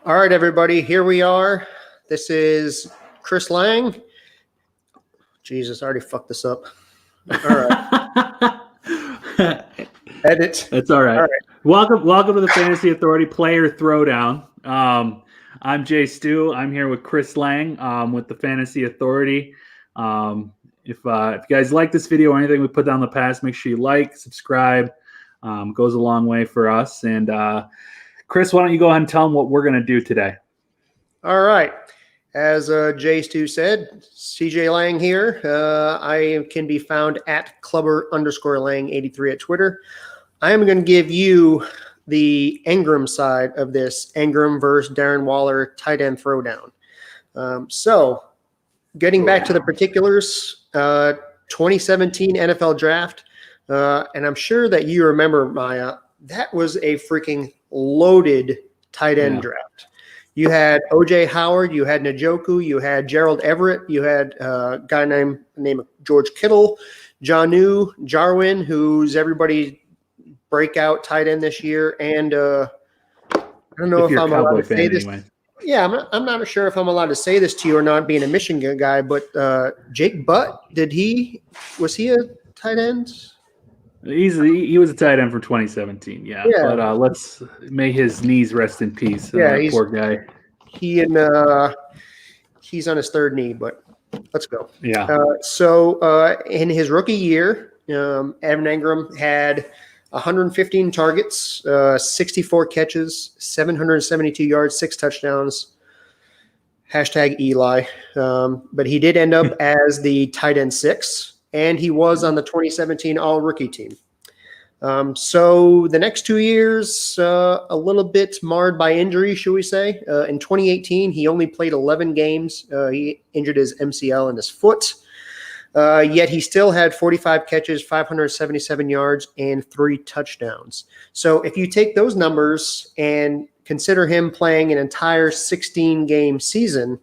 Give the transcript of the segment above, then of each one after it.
All right, everybody, here we are. This is Chris Lang. Jesus, I already fucked this up. All right. Edit. That's all right. All right. Welcome to the Fantasy Authority Player Throwdown. I'm Jay Stu. I'm here with Chris Lang with the Fantasy Authority. If you guys like this video or anything we put down in the past, make sure you like, subscribe. Goes a long way for us. And Chris, why don't you go ahead and tell them what we're going to do today? All right. As Jay Stu said, CJ Lang here. I can be found at Clubber_Lang83 at Twitter. I am going to give you the Engram side of this Engram versus Darren Waller tight end throwdown. So getting back to the particulars, 2017 NFL draft, and I'm sure that you remember, Maya, that was a freaking loaded tight end draft. You had O.J. Howard, you had Njoku, you had Gerald Everett, you had a guy named George Kittle, Jonnu, Jarwin, who's everybody breakout tight end this year, and I don't know if I'm allowed to say this. Anyway. Yeah, I'm not sure if I'm allowed to say this to you or not, being a Michigan guy, but Jake Butt, was he a tight end? He was a tight end for 2017, yeah. But let's may his knees rest in peace. Poor guy. He he's on his third knee, but let's go. Yeah. So in his rookie year, Evan Engram had 115 targets, 64 catches, 772 yards, 6 touchdowns. Hashtag Eli. But he did end up as the tight end 6. And he was on the 2017 All-Rookie team. So the next 2 years, a little bit marred by injury, should we say. In 2018, he only played 11 games. He injured his MCL in his foot. Yet he still had 45 catches, 577 yards, and 3 touchdowns. So if you take those numbers and consider him playing an entire 16-game season,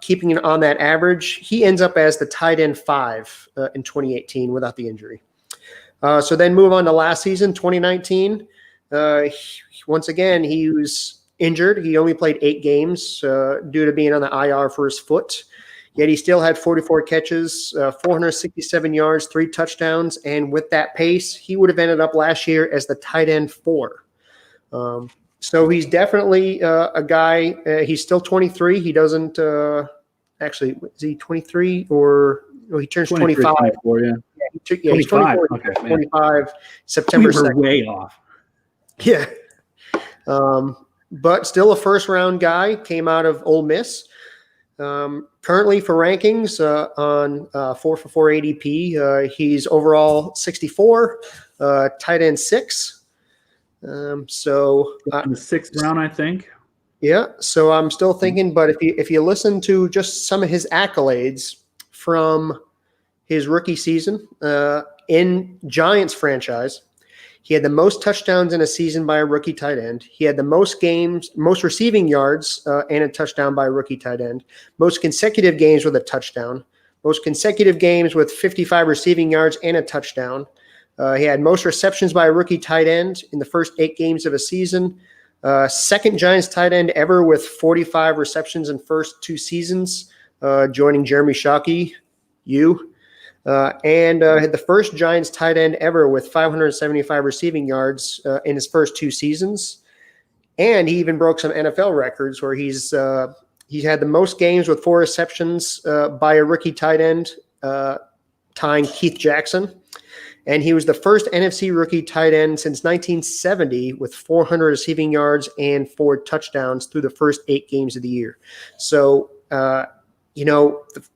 keeping it on that average, he ends up as the tight end 5 in 2018 without the injury. So then move on to last season, 2019. Once again, he was injured. He only played 8 games due to being on the IR for his foot. Yet he still had 44 catches, 467 yards, 3 touchdowns. And with that pace, he would have ended up last year as the tight end 4. So he's definitely a guy. He's still 23. He doesn't actually. Is he 23 or he turns 25? 24, yeah. He's 24. Okay, 25. September 2nd. We were way off. Yeah. But still a first-round guy. Came out of Ole Miss. Currently for rankings on 4for4 ADP, he's overall 64, tight end 6. So in the 6th round, I think. Yeah. So I'm still thinking, but if you listen to just some of his accolades from his rookie season in Giants franchise, he had the most touchdowns in a season by a rookie tight end. He had the most receiving yards and a touchdown by a rookie tight end, most consecutive games with a touchdown, most consecutive games with 55 receiving yards and a touchdown. He had most receptions by a rookie tight end in the first 8 games of a season. Second Giants tight end ever with 45 receptions in first 2 seasons, joining Jeremy Shockey, and had the first Giants tight end ever with 575 receiving yards in his first 2 seasons. And he even broke some NFL records where he had the most games with 4 receptions by a rookie tight end, tying Keith Jackson. And he was the first NFC rookie tight end since 1970 with 400 receiving yards and 4 touchdowns through the first 8 games of the year. So,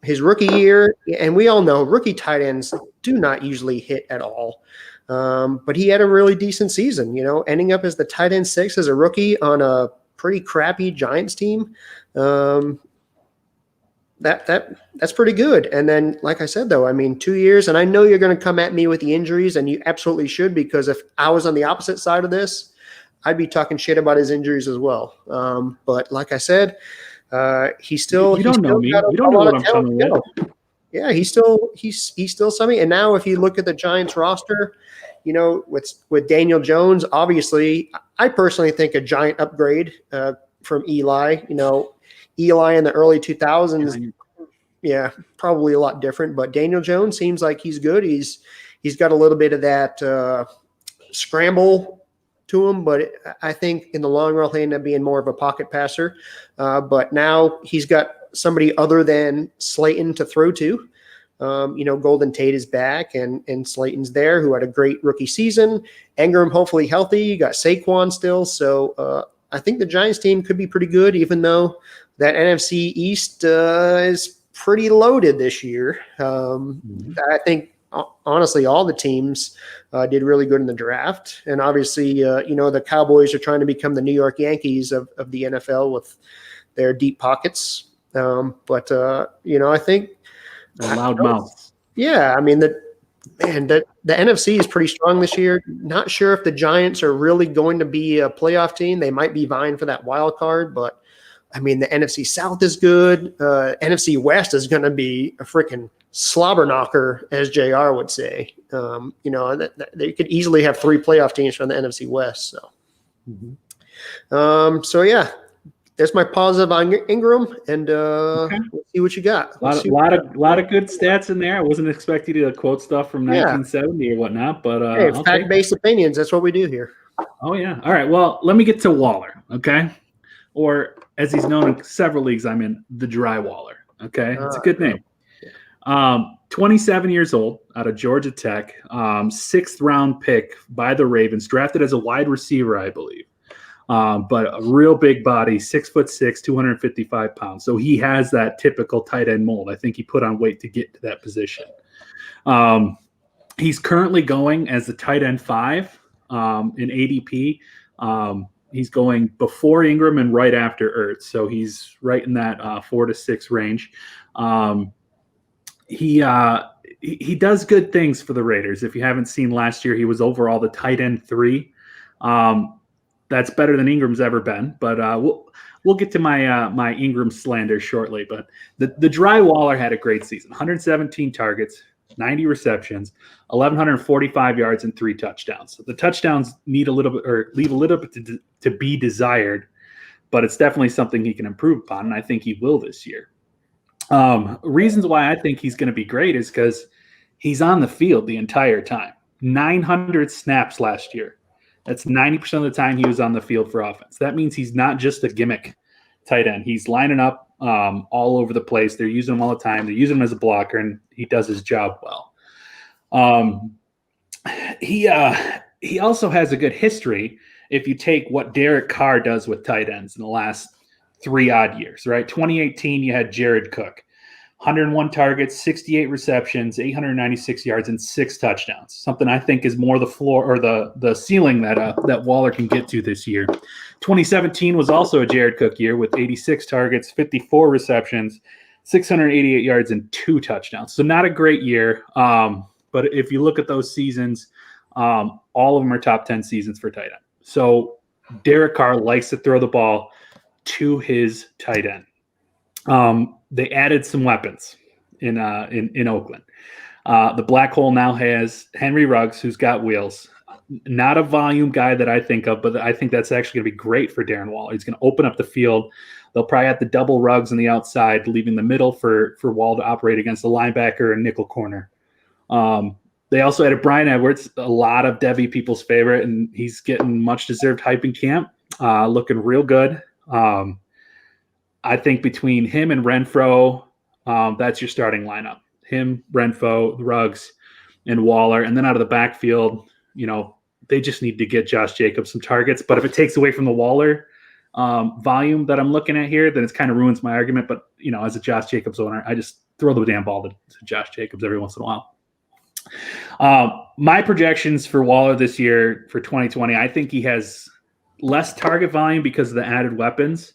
his rookie year, and we all know rookie tight ends do not usually hit at all. But he had a really decent season, ending up as the tight end 6 as a rookie on a pretty crappy Giants team. That's pretty good. And then, like I said, though, 2 years, and I know you're going to come at me with the injuries, and you absolutely should, because if I was on the opposite side of this, I'd be talking shit about his injuries as well. But like I said, he's still. You don't know me. You don't know what I'm coming with. Yeah, he's still something. And now, if you look at the Giants roster, with Daniel Jones, obviously, I personally think a giant upgrade. from Eli. Eli in the early 2000s, yeah, probably a lot different. But Daniel Jones seems like he's good. He's got a little bit of that scramble to him, but I think in the long run he'll end up being more of a pocket passer. But now he's got somebody other than Slayton to throw to. Golden Tate is back and Slayton's there, who had a great rookie season. Engram hopefully healthy. You got Saquon still. So I think the Giants team could be pretty good, even though that NFC East is pretty loaded this year. I think honestly all the teams did really good in the draft. And obviously, the Cowboys are trying to become the New York Yankees of the NFL with their deep pockets. I think loud mouths. Yeah, I mean the NFC is pretty strong this year. Not sure if the Giants are really going to be a playoff team. They might be vying for that wild card, but I mean the NFC South is good. NFC West is going to be a freaking slobber knocker, as JR would say. They could easily have 3 playoff teams from the NFC West. So, yeah. There's my positive on Engram, and let's see what you got. A lot of good stats in there. I wasn't expecting you to quote stuff from 1970 or whatnot, but hey, fact-based opinions. That's what we do here. Oh yeah. All right. Well, let me get to Waller, okay? Or as he's known in several leagues I'm in, the Dry Waller. Okay, it's a good name. 27 years old, out of Georgia Tech, 6th round pick by the Ravens, drafted as a wide receiver, I believe. But a real big body, 6'6", 255 pounds. So he has that typical tight end mold. I think he put on weight to get to that position. He's currently going as the tight end 5 in ADP. He's going before Engram and right after Ertz. So he's right in that 4 to 6 range. He does good things for the Raiders. If you haven't seen last year, he was overall the tight end 3. That's better than Ingram's ever been, but we'll get to my my Engram slander shortly. But the Dry Waller had a great season: 117 targets, 90 receptions, 1,145 yards, and 3 touchdowns. So the touchdowns need a little bit, or leave a little bit to be desired, but it's definitely something he can improve upon, and I think he will this year. Reasons why I think he's going to be great is because he's on the field the entire time. 900 snaps last year. That's 90% of the time he was on the field for offense. That means he's not just a gimmick tight end. He's lining up all over the place. They're using him all the time. They're using him as a blocker, and he does his job well. He also has a good history if you take what Derek Carr does with tight ends in the last 3 odd years, right? 2018, you had Jared Cook. 101 targets, 68 receptions, 896 yards, and 6 touchdowns. Something I think is more the floor or the ceiling that Waller can get to this year. 2017 was also a Jared Cook year with 86 targets, 54 receptions, 688 yards, and 2 touchdowns. So not a great year. But if you look at those seasons, all of them are top 10 seasons for tight end. So Derek Carr likes to throw the ball to his tight end. They added some weapons in Oakland. The black hole now has Henry Ruggs, who's got wheels. Not a volume guy that I think of, but I think that's actually going to be great for Darren Waller. He's going to open up the field. They'll probably have to double Ruggs on the outside, leaving the middle for Wall to operate against the linebacker and nickel corner. They also added Brian Edwards, a lot of Devy people's favorite, and he's getting much deserved hype in camp, looking real good. I think between him and Renfro, that's your starting lineup. Him, Renfro, Ruggs, and Waller. And then out of the backfield, they just need to get Josh Jacobs some targets. But if it takes away from the Waller volume that I'm looking at here, then it kind of ruins my argument. But, as a Josh Jacobs owner, I just throw the damn ball to Josh Jacobs every once in a while. My projections for Waller this year for 2020, I think he has less target volume because of the added weapons.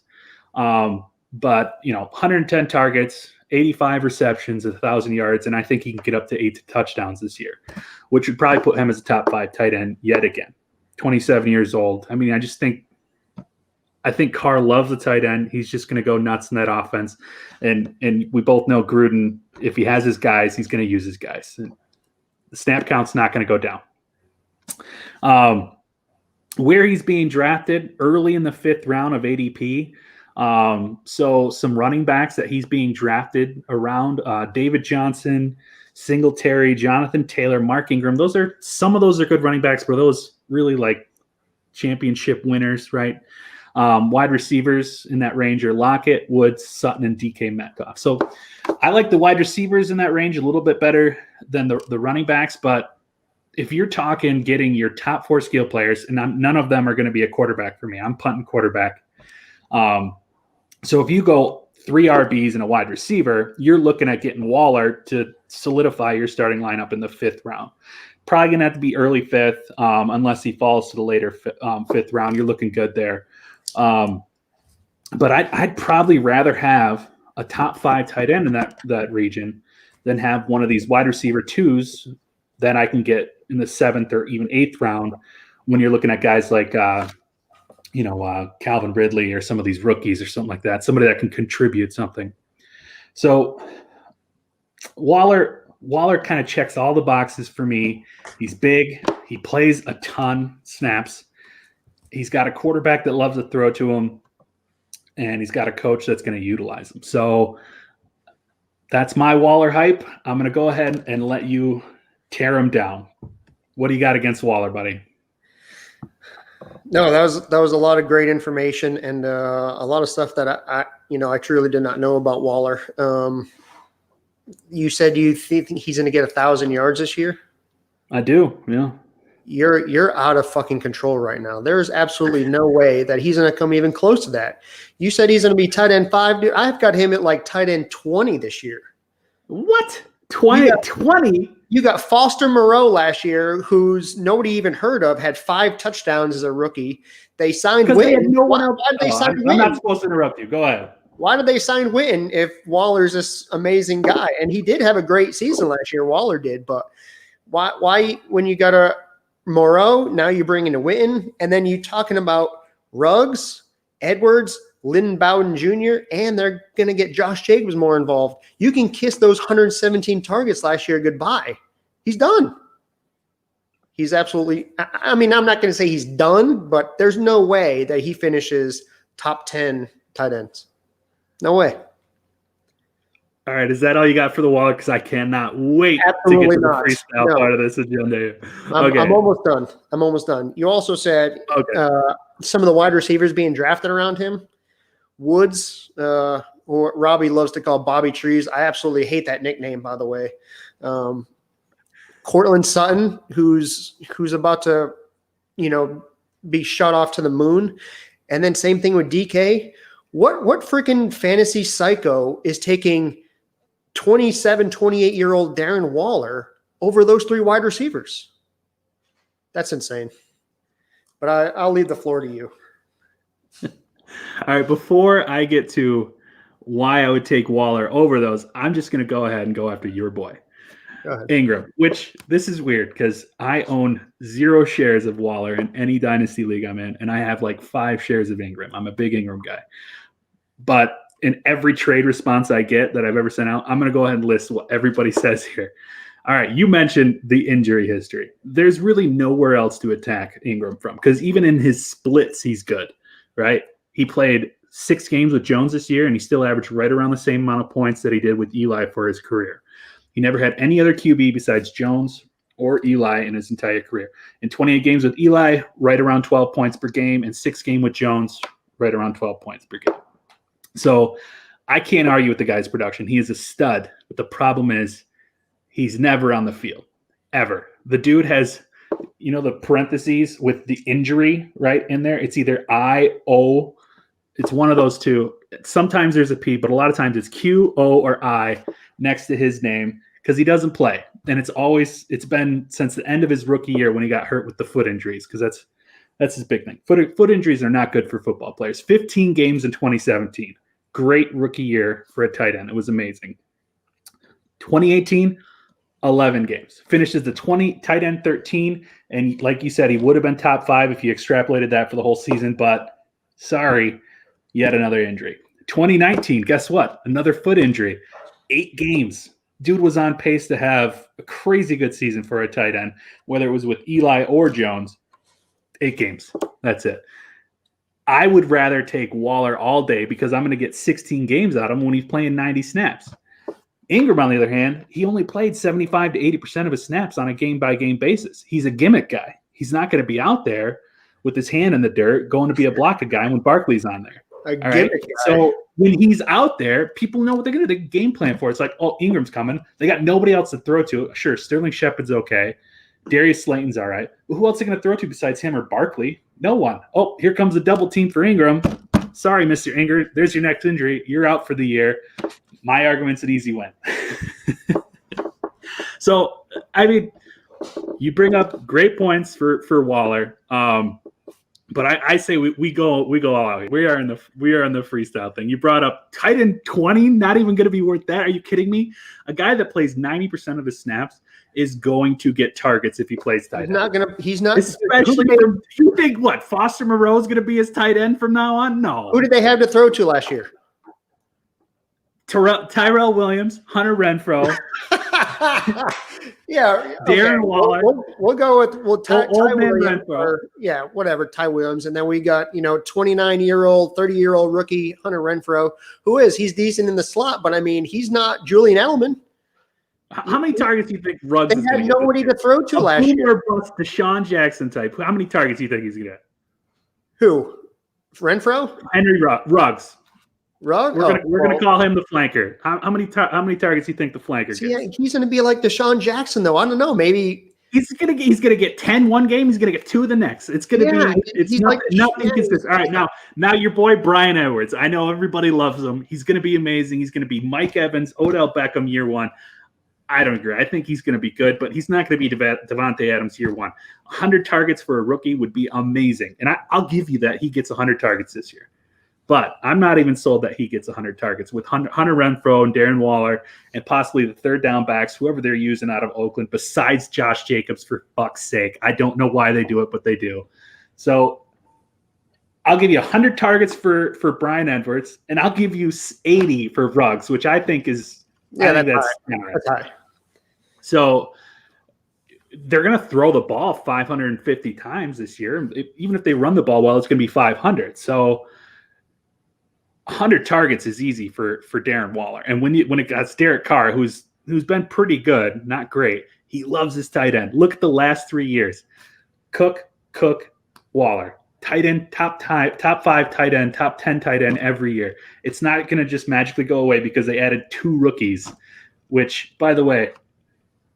But 110 targets, 85 receptions, 1,000 yards, and I think he can get up to 8 touchdowns this year, which would probably put him as a top 5 tight end yet again. 27 years old. I mean, I think Carr loves the tight end. He's just going to go nuts in that offense, and we both know Gruden. If he has his guys, he's going to use his guys. And the snap count's not going to go down. where he's being drafted early in the 5th round of ADP. So some running backs that he's being drafted around, David Johnson, Singletary, Jonathan Taylor, Mark Ingram. Some of those are good running backs, but those really like championship winners, right? Wide receivers in that range are Lockett, Woods, Sutton, and DK Metcalf. So I like the wide receivers in that range a little bit better than the running backs. But if you're talking getting your top 4 skill players, and none of them are going to be a quarterback for me, I'm punting quarterback. So if you go 3 RBs and a wide receiver, you're looking at getting Waller to solidify your starting lineup in the 5th round. Probably going to have to be early 5th, unless he falls to the later 5th round. You're looking good there. But I'd probably rather have a top 5 tight end in that region than have one of these wide receiver 2s that I can get in the 7th or even 8th round when you're looking at guys like Calvin Ridley or some of these rookies or something like that, somebody that can contribute something. So Waller kind of checks all the boxes for me. He's big. He plays a ton snaps. He's got a quarterback that loves to throw to him, and he's got a coach that's going to utilize him. So that's my Waller hype. I'm going to go ahead and let you tear him down. What do you got against Waller, buddy? No, that was a lot of great information and a lot of stuff that I truly did not know about Waller. You said you think he's going to get 1,000 yards this year? I do. Yeah. You're out of fucking control right now. There's absolutely no way that he's going to come even close to that. You said he's going to be tight end 5, dude. I've got him at like tight end 20 this year. What? 20? You got Foster Moreau last year, who's nobody even heard of, had 5 touchdowns as a rookie. They signed Witten. Why did they sign Witten? I'm not supposed to interrupt you. Go ahead. Why did they sign Witten if Waller's this amazing guy? And he did have a great season last year. Waller did, but why when you got a Moreau, now you bring in a Witten, and then you talking about Ruggs, Edwards, Lynn Bowden Jr., and they're going to get Josh Jacobs more involved. You can kiss those 117 targets last year goodbye. He's done. He's absolutely – I mean, I'm not going to say he's done, but there's no way that he finishes top 10 tight ends. No way. All right, is that all you got for the Waller? Because I cannot wait Absolutely to get to not. the freestyle part of this agenda. I'm almost done. You also said some of the wide receivers being drafted around him. Woods, or Robbie loves to call Bobby Trees. I absolutely hate that nickname, by the way. Cortland Sutton, who's about to, be shot off to the moon. And then same thing with DK. What freaking fantasy psycho is taking 27, 28-year-old Darren Waller over those 3 wide receivers? That's insane. But I'll leave the floor to you. All right, before I get to why I would take Waller over those, I'm just going to go ahead and go after your boy, Ingram, which this is weird because I own 0 shares of Waller in any dynasty league I'm in, and I have like 5 shares of Ingram. I'm a big Ingram guy. But in every trade response I get that I've ever sent out, I'm going to go ahead and list what everybody says here. All right, you mentioned the injury history. There's really nowhere else to attack Ingram from because even in his splits, he's good, right? He played 6 games with Jones this year, and he still averaged right around the same amount of points that he did with Eli for his career. He never had any other QB besides Jones or Eli in his entire career. In 28 games with Eli, right around 12 points per game, and 6 games with Jones, right around 12 points per game. So I can't argue with the guy's production. He is a stud, but the problem is he's never on the field, ever. The dude has, the parentheses with the injury right in there. It's either I, O. It's one of those two. Sometimes there's a P, but a lot of times it's Q, O, or I next to his name because he doesn't play. And it's been since the end of his rookie year when he got hurt with the foot injuries because that's his big thing. Foot injuries are not good for football players. 15 games in 2017. Great rookie year for a tight end. It was amazing. 2018, 11 games. Finishes the tight end 13. And like you said, he would have been top 5 if you extrapolated that for the whole season. But sorry, yet another injury. 2019, guess what? Another foot injury. 8 games. Dude was on pace to have a crazy good season for a tight end, whether it was with Eli or Jones. 8 games. That's it. I would rather take Waller all day because I'm going to get 16 games out of him when he's playing 90 snaps. Engram, on the other hand, he only played 75 to 80% of his snaps on a game-by-game basis. He's a gimmick guy. He's not going to be out there with his hand in the dirt going to be a block guy when Barkley's on there. All right. So when he's out there, people know what they're going to game plan for. It's like, oh, Ingram's coming. They got nobody else to throw to. Sure, Sterling Shepard's okay. Darius Slayton's all right. But who else are they going to throw to besides him or Barkley? No one. Oh, here comes a double team for Engram. Sorry, Mr. Ingram. There's your next injury. You're out for the year. My argument's an easy win. So, I mean, you bring up great points for Waller. But I say we go all out. We are in the freestyle thing. You brought up tight end 20, not even going to be worth that. Are you kidding me? A guy that plays 90% of his snaps is going to get targets if he plays tight end. He's not. Especially you think what? Foster Moreau is going to be his tight end from now on? No. Who did they have to throw to last year? Tyrell Williams, Hunter Renfrow. Yeah, Darren Waller. We'll go with Ty Williams. Whatever, Ty Williams, and then we got 29-year-old, 30-year-old rookie Hunter Renfrow, he's decent in the slot, but I mean he's not Julian Edelman. How many targets do you think Ruggs? They had nobody to throw to last year. Deshaun Jackson type. How many targets do you think he's gonna get? Who? Renfrow? Henry Ruggs. Ruggs? We're gonna call him the flanker. How many targets do you think the flanker gets? Yeah, he's gonna be like Deshaun Jackson though. I don't know. Maybe he's gonna get 10 one game. He's gonna get 2 the next. It's gonna be. It's nothing consistent. All right, now your boy Brian Edwards. I know everybody loves him. He's gonna be amazing. He's gonna be Mike Evans, Odell Beckham year 1. I don't agree. I think he's going to be good, but he's not going to be Devontae Adams year 1. 100 targets for a rookie would be amazing. And I'll give you that he gets 100 targets this year. But I'm not even sold that he gets 100 targets with Hunter Renfrow and Darren Waller and possibly the third down backs, whoever they're using out of Oakland, besides Josh Jacobs, for fuck's sake. I don't know why they do it, but they do. So I'll give you 100 targets for Brian Edwards, and I'll give you 80 for Ruggs, which I think is that's high. So they're going to throw the ball 550 times this year. Even if they run the ball well, it's going to be 500. So 100 targets is easy for Darren Waller. And when it got Derek Carr, who's been pretty good, not great, he loves his tight end. Look at the last 3 years. Cook, Waller. Tight end, top 5 tight end, top 10 tight end every year. It's not going to just magically go away because they added 2 rookies, which, by the way,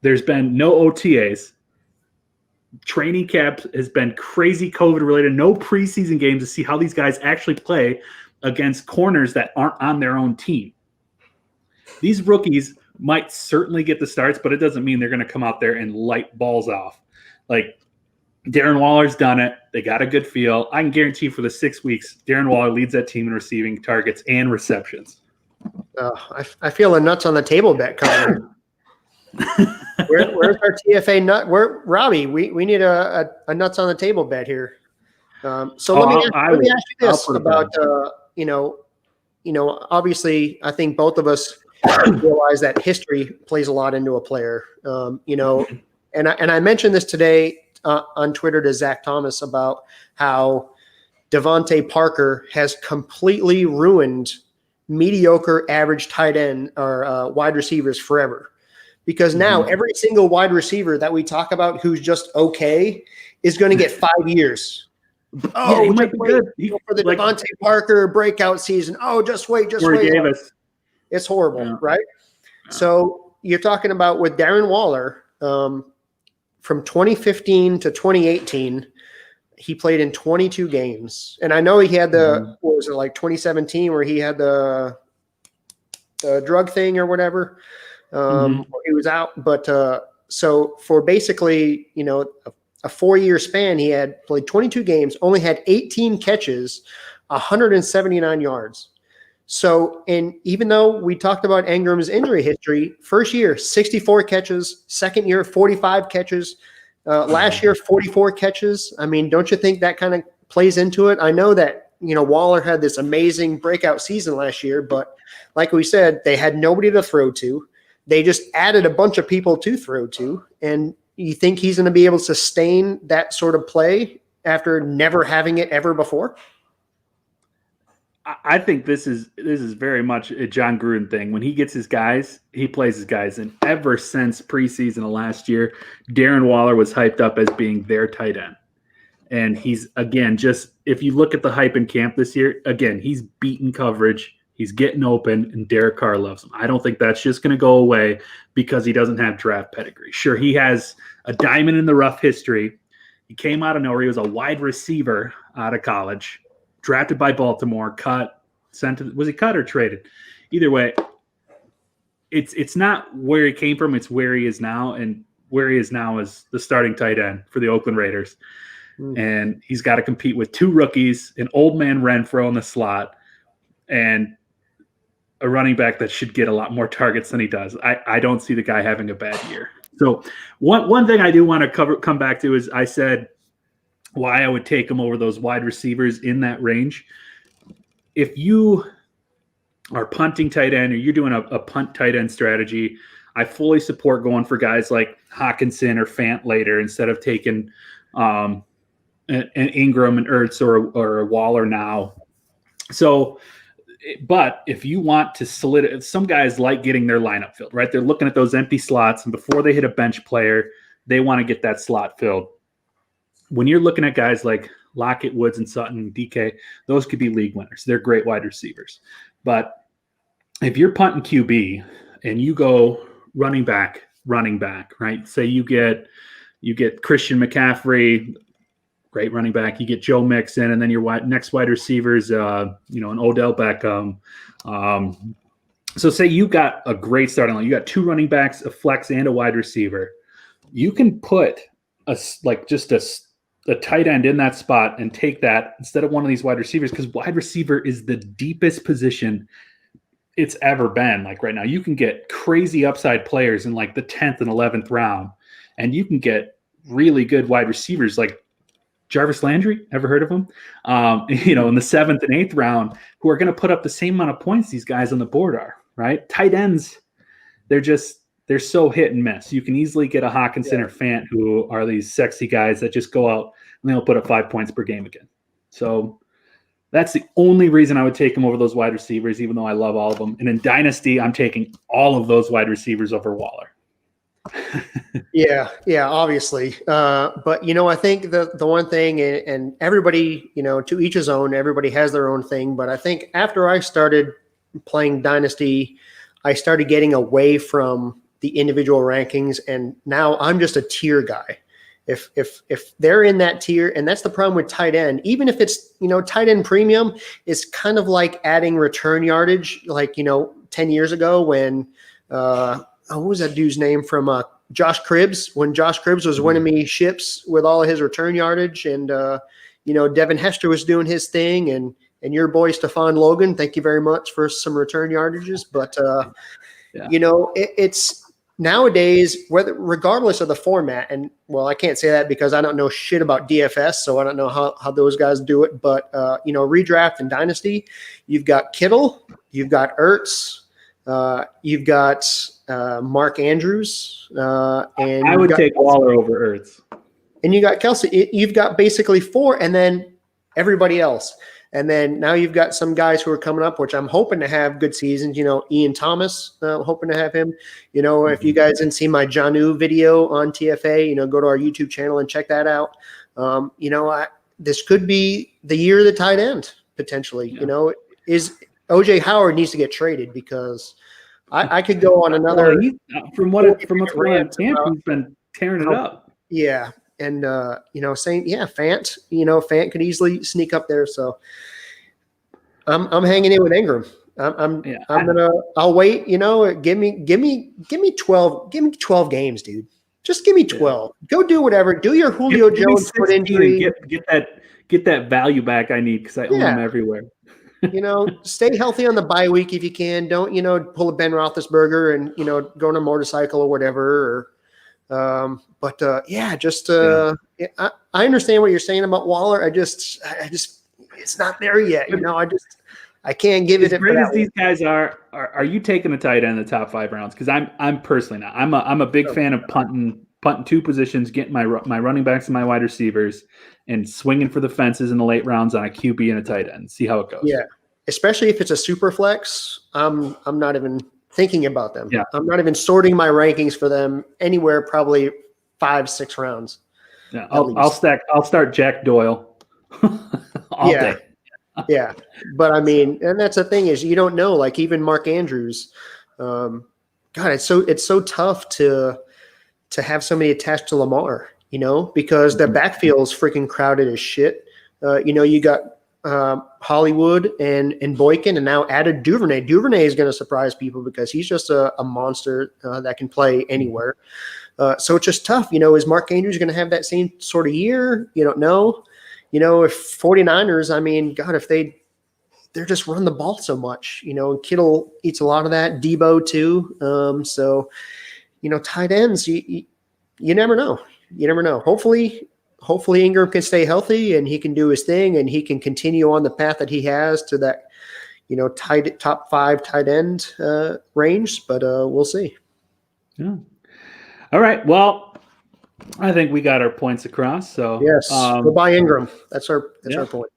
there's been no OTAs. Training camp has been crazy COVID-related. No preseason games to see how these guys actually play against corners that aren't on their own team. These rookies might certainly get the starts, but it doesn't mean they're going to come out there and light balls off. Like, Darren Waller's done it. They got a good feel. I can guarantee for the 6 weeks, Darren Waller leads that team in receiving targets and receptions. I feel a nuts on the table bet coming. Where's our TFA nut? Robbie? We need a nuts on the table bet here. So let me ask you this about obviously I think both of us realize that history plays a lot into a player. And I mentioned this today on Twitter to Zach Thomas about how Devontae Parker has completely ruined mediocre average tight end or wide receivers forever. Because now every single wide receiver that we talk about who's just okay is going to get 5 years. Oh, he might be good for the Devontae Parker breakout season. Oh, just wait. It's horrible, right? Yeah. So you're talking about with Darren Waller from 2015 to 2018, he played in 22 games. And I know he had the, 2017 where he had the drug thing or whatever. He was out, but so for basically, a 4-year span, he had played 22 games, only had 18 catches, 179 yards. So, and even though we talked about Engram's injury history, first year, 64 catches, second year, 45 catches, last year, 44 catches. I mean, don't you think that kind of plays into it? I know that, Waller had this amazing breakout season last year, but like we said, they had nobody to throw to. They just added a bunch of people to throw to, and you think he's going to be able to sustain that sort of play after never having it ever before? I think this is very much a John Gruden thing. When he gets his guys, he plays his guys. And ever since preseason of last year, Darren Waller was hyped up as being their tight end. And he's, again, just if you look at the hype in camp this year, again, he's beating coverage. He's getting open, and Derek Carr loves him. I don't think that's just going to go away because he doesn't have draft pedigree. Sure, he has a diamond in the rough history. He came out of nowhere. He was a wide receiver out of college, drafted by Baltimore, cut, sent to, was he cut or traded? Either way, it's not where he came from, it's where he is now, and where he is now is the starting tight end for the Oakland Raiders. And he's got to compete with two rookies, an old man Renfro in the slot, and a running back that should get a lot more targets than he does. I don't see the guy having a bad year. So one thing I do want to come back to is I said why I would take him over those wide receivers in that range. If you are punting tight end or you're doing a punt tight end strategy, I fully support going for guys like Hawkinson or Fant later instead of taking an Engram and Ertz or a Waller now. So, but if you want to some guys like getting their lineup filled, right? They're looking at those empty slots, and before they hit a bench player, they want to get that slot filled. When you're looking at guys like Lockett, Woods, and Sutton, DK, those could be league winners. They're great wide receivers. But if you're punting QB and you go running back, right? Say you get Christian McCaffrey, great running back. You get Joe Mixon, and then your next wide receivers, an Odell Beckham. So say you got a great starting line. You got two running backs, a flex, and a wide receiver. You can put a tight end in that spot and take that instead of one of these wide receivers, because wide receiver is the deepest position it's ever been. Like right now, you can get crazy upside players in like the 10th and 11th round, and you can get really good wide receivers like Jarvis Landry, ever heard of him? In the 7th and 8th round, who are going to put up the same amount of points these guys on the board are, right? Tight ends, they're so hit and miss. You can easily get a Hawkinson or Fant, who are these sexy guys that just go out and they'll put up 5 points per game again. So that's the only reason I would take them over those wide receivers, even though I love all of them. And in Dynasty, I'm taking all of those wide receivers over Waller. Yeah, obviously. But, I think the one thing, and everybody, to each his own, everybody has their own thing. But I think after I started playing Dynasty, I started getting away from the individual rankings. And now I'm just a tier guy. If they're in that tier, and that's the problem with tight end, even if it's, tight end premium is kind of like adding return yardage, like, 10 years ago when, what was that dude's name from Josh Cribbs, when Josh Cribbs was winning me ships with all of his return yardage, and Devin Hester was doing his thing, and your boy Stephon Logan, thank you very much for some return yardages. But it's nowadays, regardless of the format, and well, I can't say that because I don't know shit about DFS, so I don't know how those guys do it. But redraft and Dynasty, you've got Kittle, you've got Ertz. You've got Mark Andrews, and I would take Waller over Ertz. And you got Kelsey. You've got basically four, and then everybody else. And then now you've got some guys who are coming up, which I'm hoping to have good seasons. Ian Thomas, hoping to have him. If you guys didn't see my Janu video on TFA, go to our YouTube channel and check that out. This could be the year of the tight end potentially. Yeah. Is OJ Howard needs to get traded, because I could go on another. From what's going on in camp, he's been tearing it up. Yeah, and saying Fant, Fant could easily sneak up there. So I'm hanging in with Engram. I'll wait. Give me 12 games, dude. Just give me 12. Yeah. Go do whatever. Do your Julio Jones foot injury. Get that value back I need, because I own him everywhere. Stay healthy on the bye week if you can. Don't, pull a Ben Roethlisberger and, go on a motorcycle or whatever. I understand what you're saying about Waller. I just, it's not there yet. I can't give it. As great as these guys are you taking a tight end in the top 5 rounds? Because I'm personally not. I'm a big fan of punting putting two positions, getting my running backs and my wide receivers, and swinging for the fences in the late rounds on a QB and a tight end. See how it goes. Yeah, especially if it's a super flex. I'm not even thinking about them. Yeah. I'm not even sorting my rankings for them anywhere. Probably 5-6 rounds. Yeah, I'll start Jack Doyle all day. Yeah, but I mean, and that's the thing is you don't know. Like even Mark Andrews, God, it's so tough to have somebody attached to Lamar, because the backfield's freaking crowded as shit. You got Hollywood and Boykin, and now added Duvernay. Duvernay is going to surprise people because he's just a monster that can play anywhere. So it's just tough. Is Mark Andrews going to have that same sort of year? You don't know. If 49ers, I mean, God, if they're just run the ball so much, Kittle eats a lot of that, Debo too. So, tight ends, you never know. You never know. Hopefully Engram can stay healthy and he can do his thing and he can continue on the path that he has to that, top 5 tight end range, but we'll see. Yeah. All right. Well, I think we got our points across. So yes, we'll buy Engram. That's our point.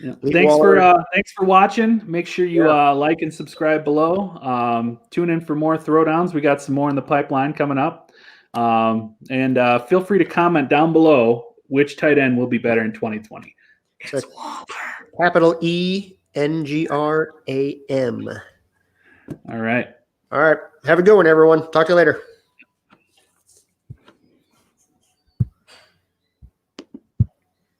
Yeah. Thanks for watching. Make sure you like and subscribe below. Tune in for more throwdowns. We got some more in the pipeline coming up. And feel free to comment down below which tight end will be better in 2020. It's Walter. Capital ENGRAM. All right. All right. Have a good one, everyone. Talk to you later.